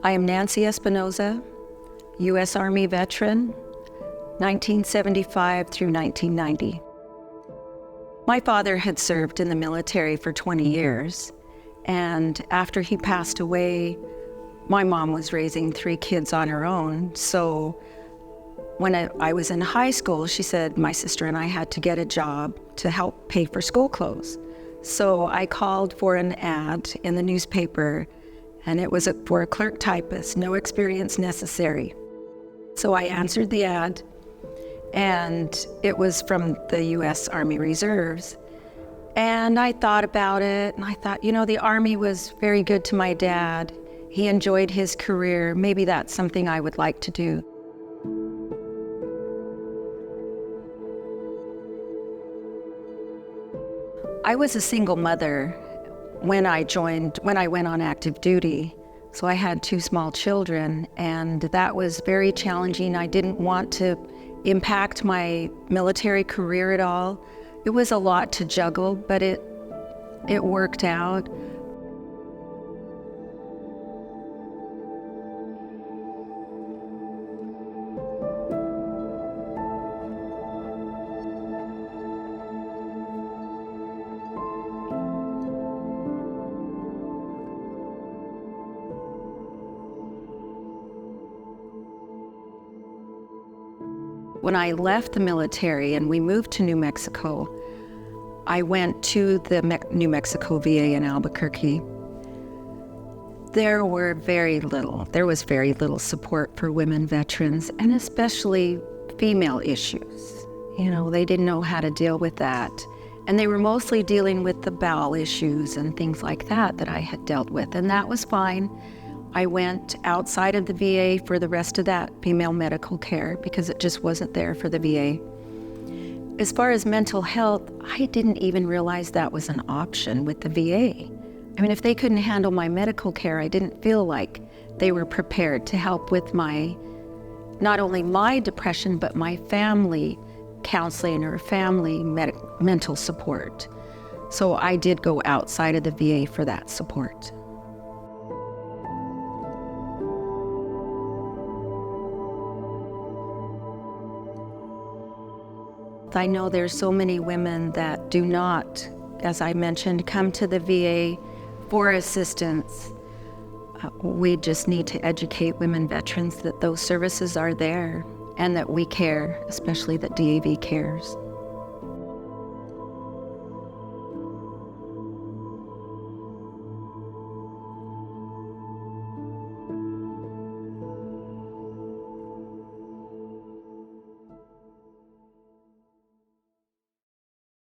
I am Nancy Espinosa, U.S. Army veteran, 1975 through 1990. My father had served in the military for 20 years, and after he passed away, my mom was raising 3 kids on her own. So when I was in high school, she said my sister and I had to get a job to help pay for school clothes. So I called for an ad in the newspaper, and it was for a clerk typist, no experience necessary. So I answered the ad, and it was from the U.S. Army Reserves. And I thought about it, and I thought, the Army was very good to my dad. He enjoyed his career. Maybe that's something I would like to do. I was a single mother when I went on active duty. So I had 2 small children, and that was very challenging. I didn't want to impact my military career at all. It was a lot to juggle, but it worked out. When I left the military and we moved to New Mexico, I went to the New Mexico VA in Albuquerque. There was very little support for women veterans, and especially female issues. They didn't know how to deal with that. And they were mostly dealing with the bowel issues and things like that I had dealt with, and that was fine. I went outside of the VA for the rest of that female medical care because it just wasn't there for the VA. As far as mental health, I didn't even realize that was an option with the VA. If they couldn't handle my medical care, I didn't feel like they were prepared to help with not only my depression, but my family counseling or family mental support. So I did go outside of the VA for that support. I know there's so many women that do not, as I mentioned, come to the VA for assistance. We just need to educate women veterans that those services are there and that we care, especially that DAV cares.